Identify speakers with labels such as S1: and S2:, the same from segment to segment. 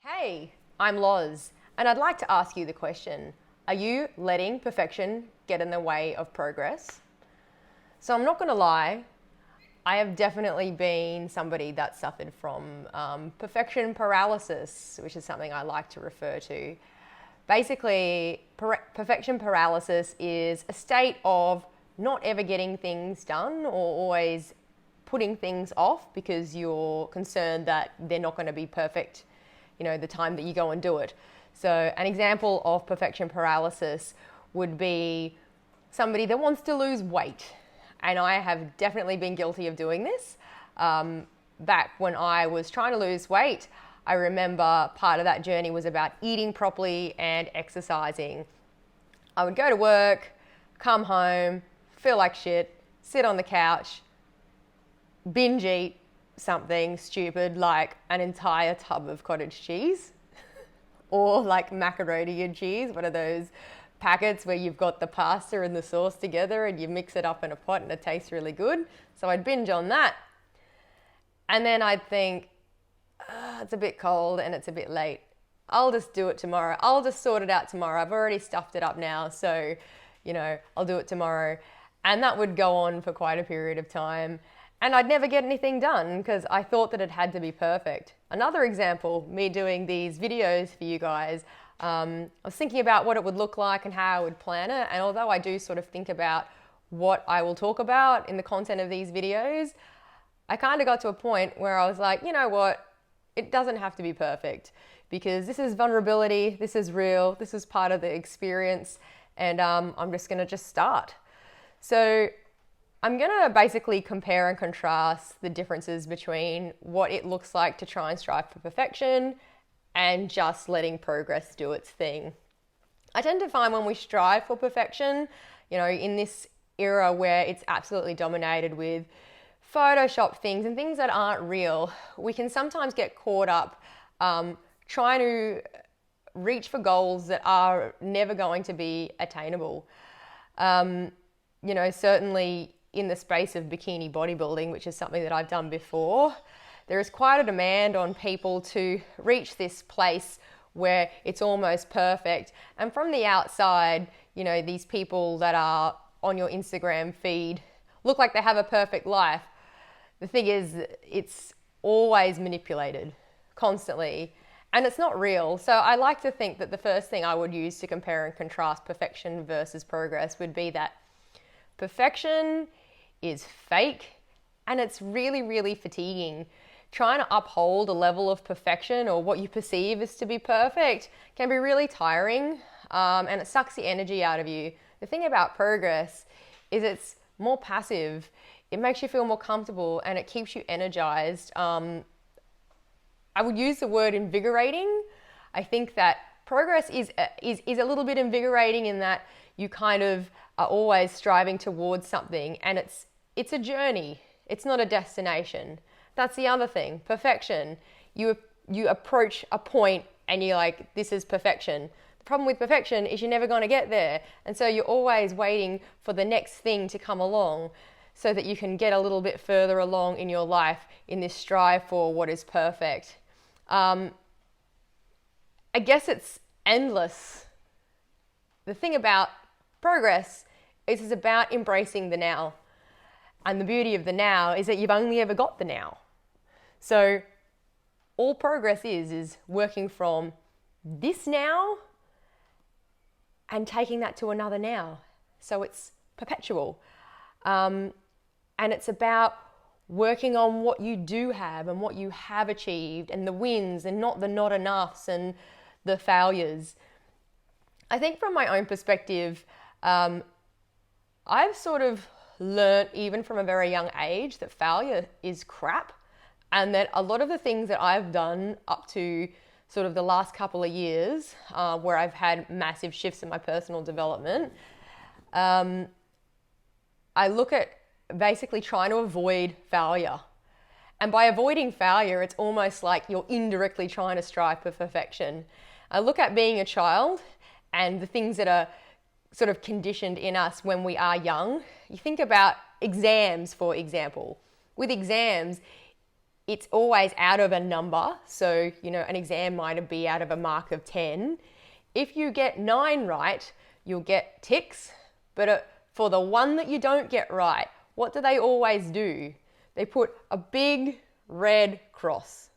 S1: Hey, I'm Loz, and I'd like to ask you the question, are you letting perfection get in the way of progress? So I'm not going to lie, I have definitely been somebody that suffered from perfection paralysis, which is something I like to refer to. Basically, perfection paralysis is a state of not ever getting things done or always putting things off because you're concerned that they're not going to be perfect, the time that you go and do it. So an example of perfection paralysis would be somebody that wants to lose weight. And I have definitely been guilty of doing this. Back when I was trying to lose weight, I remember part of that journey was about eating properly and exercising. I would go to work, come home, feel like shit, sit on the couch, binge eat something stupid like an entire tub of cottage cheese or like macaroni and cheese, one of those packets where you've got the pasta and the sauce together and you mix it up in a pot and it tastes really good. So I'd binge on that. And then I'd think, it's a bit cold and it's a bit late. I'll just do it tomorrow. I'll just sort it out tomorrow. I've already stuffed it up now, so, I'll do it tomorrow. And that would go on for quite a period of time. And I'd never get anything done because I thought that it had to be perfect. Another example, me doing these videos for you guys, I was thinking about what it would look like and how I would plan it. And although I do sort of think about what I will talk about in the content of these videos, I kind of got to a point where I was like, you know what? It doesn't have to be perfect because this is vulnerability, this is real, this is part of the experience, and I'm just going to start. So I'm going to basically compare and contrast the differences between what it looks like to try and strive for perfection and just letting progress do its thing. I tend to find when we strive for perfection, in this era where it's absolutely dominated with Photoshop things and things that aren't real, we can sometimes get caught up trying to reach for goals that are never going to be attainable. Certainly in the space of bikini bodybuilding, which is something that I've done before, there is quite a demand on people to reach this place where it's almost perfect. And from the outside, these people that are on your Instagram feed look like they have a perfect life. The thing is, it's always manipulated, constantly, and it's not real. So I like to think that the first thing I would use to compare and contrast perfection versus progress would be that perfection is fake and it's really, really fatiguing. Trying to uphold a level of perfection or what you perceive as to be perfect can be really tiring, and it sucks the energy out of you. The thing about progress is it's more passive. It makes you feel more comfortable and it keeps you energized. I would use the word invigorating. I think that progress is a little bit invigorating in that you kind of are always striving towards something, and it's a journey. It's not a destination. That's the other thing. Perfection. You approach a point and you're like, this is perfection. The problem with perfection is you're never going to get there. And so you're always waiting for the next thing to come along so that you can get a little bit further along in your life in this strive for what is perfect. I guess it's endless. The thing about progress is it's about embracing the now. And the beauty of the now is that you've only ever got the now. So all progress is working from this now and taking that to another now. So it's perpetual. And it's about working on what you do have and what you have achieved and the wins and not the not enoughs and the failures. I think from my own perspective, I've sort of learnt even from a very young age that failure is crap, and that a lot of the things that I've done up to sort of the last couple of years, where I've had massive shifts in my personal development, I look at basically trying to avoid failure. And by avoiding failure, it's almost like you're indirectly trying to strive for perfection. I look at being a child and the things that are sort of conditioned in us when we are young. You think about exams, for example. With exams, it's always out of a number. So, an exam might be out of a mark of 10. If you get 9 right, you'll get ticks. But for the one that you don't get right, what do they always do? They put a big red cross.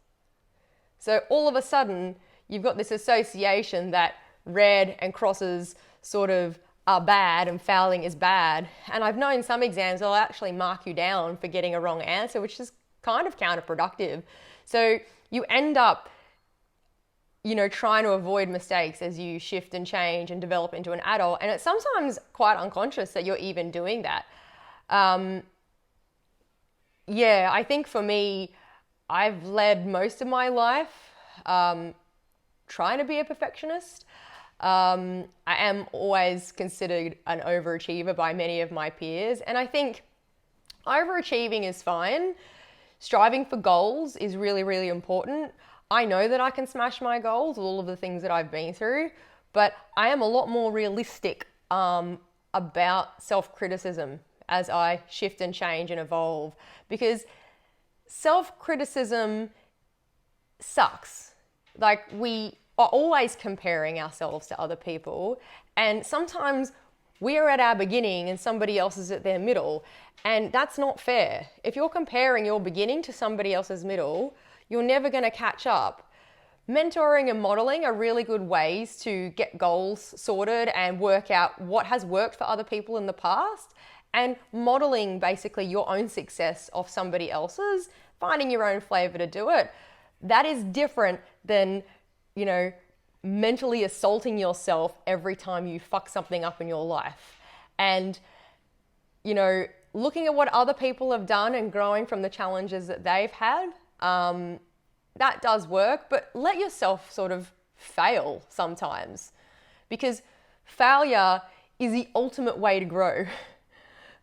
S1: So all of a sudden, you've got this association that red and crosses sort of are bad and failing is bad. And I've known some exams will actually mark you down for getting a wrong answer, which is kind of counterproductive. So you end up, trying to avoid mistakes as you shift and change and develop into an adult. And it's sometimes quite unconscious that you're even doing that. I think for me, I've led most of my life trying to be a perfectionist. I am always considered an overachiever by many of my peers. And I think overachieving is fine. Striving for goals is really, really important. I know that I can smash my goals, all of the things that I've been through, but I am a lot more realistic about self-criticism as I shift and change and evolve, because self-criticism sucks. Like, we are always comparing ourselves to other people, and sometimes we are at our beginning and somebody else is at their middle, and that's not fair. If you're comparing your beginning to somebody else's middle, you're never going to catch up. Mentoring and modeling are really good ways to get goals sorted and work out what has worked for other people in the past, and modeling basically your own success off somebody else's, finding your own flavor to do it. That is different than, mentally assaulting yourself every time you fuck something up in your life. And, looking at what other people have done and growing from the challenges that they've had, that does work, but let yourself sort of fail sometimes, because failure is the ultimate way to grow.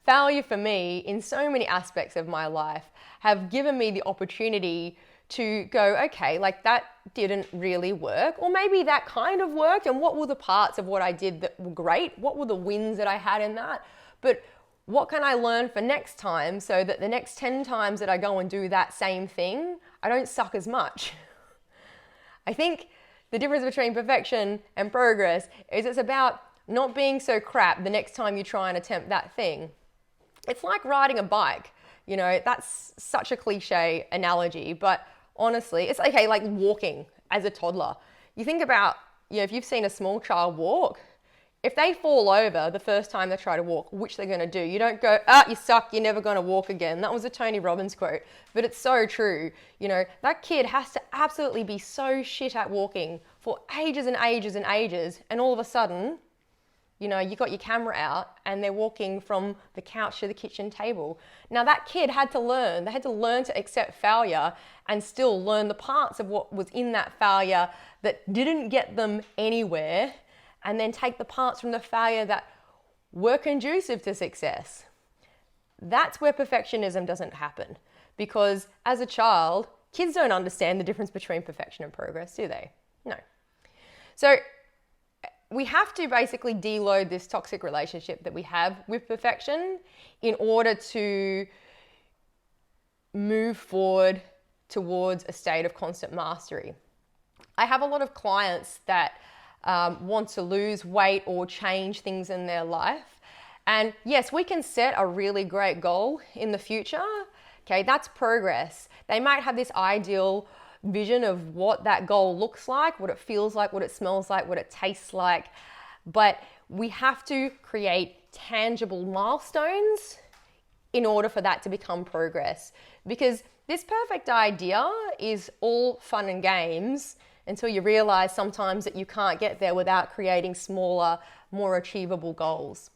S1: Failure for me, in so many aspects of my life, have given me the opportunity to go, okay, like that didn't really work, or maybe that kind of worked, and what were the parts of what I did that were great? What were the wins that I had in that? But what can I learn for next time so that the next 10 times that I go and do that same thing, I don't suck as much? I think the difference between perfection and progress is it's about not being so crap the next time you try and attempt that thing. It's like riding a bike. That's such a cliche analogy, but honestly, it's okay, like walking as a toddler. You think about, if you've seen a small child walk, if they fall over the first time they try to walk, which they're going to do, you don't go, you suck, you're never going to walk again. That was a Tony Robbins quote, but it's so true. That kid has to absolutely be so shit at walking for ages and ages and ages, and all of a sudden, you got your camera out and they're walking from the couch to the kitchen table. Now that kid had to learn. They had to learn to accept failure and still learn the parts of what was in that failure that didn't get them anywhere, and then take the parts from the failure that were conducive to success. That's where perfectionism doesn't happen, because as a child, kids don't understand the difference between perfection and progress, do they? No. So we have to basically deload this toxic relationship that we have with perfection in order to move forward towards a state of constant mastery. I have a lot of clients that want to lose weight or change things in their life. And yes, we can set a really great goal in the future. Okay, that's progress. They might have this ideal vision of what that goal looks like, what it feels like, what it smells like, what it tastes like. But we have to create tangible milestones in order for that to become progress. Because this perfect idea is all fun and games until you realize sometimes that you can't get there without creating smaller, more achievable goals.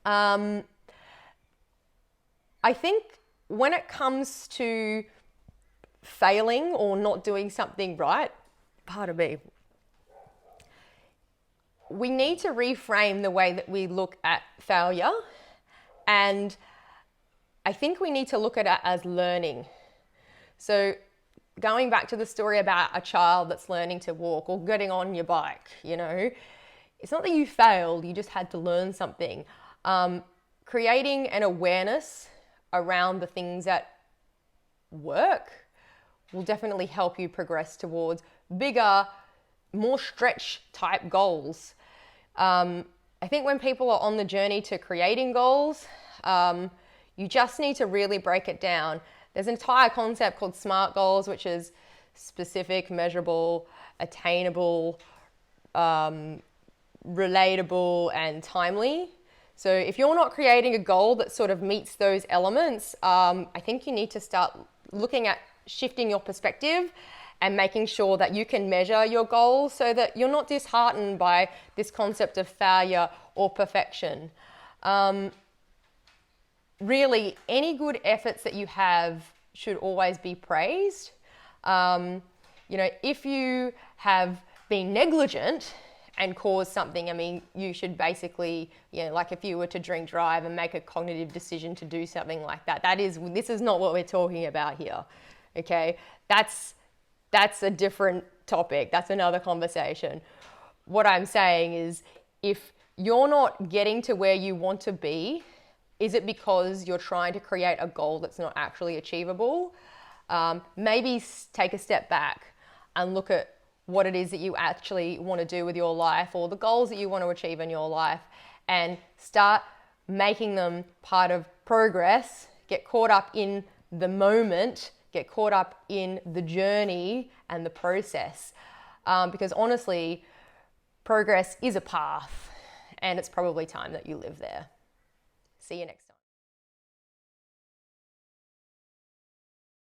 S1: I think when it comes to failing or not doing something right, pardon me, we need to reframe the way that we look at failure. And I think we need to look at it as learning. So going back to the story about a child that's learning to walk or getting on your bike, it's not that you failed, you just had to learn something. Creating an awareness around the things that work will definitely help you progress towards bigger, more stretch type goals. I think when people are on the journey to creating goals, you just need to really break it down. There's an entire concept called SMART goals, which is specific, measurable, attainable, relatable, and timely. So if you're not creating a goal that sort of meets those elements, I think you need to start looking at shifting your perspective and making sure that you can measure your goals so that you're not disheartened by this concept of failure or perfection. Really, any good efforts that you have should always be praised. If you have been negligent and caused something, I mean, you should basically, like if you were to drink drive and make a cognitive decision to do something like that, this is not what we're talking about here, okay? That's a different topic. That's another conversation. What I'm saying is, if you're not getting to where you want to be, is it because you're trying to create a goal that's not actually achievable? Maybe take a step back and look at what it is that you actually want to do with your life, or the goals that you want to achieve in your life, and start making them part of progress. Get caught up in the moment, get caught up in the journey and the process. Because honestly, progress is a path, and it's probably time that you live there. See you next time.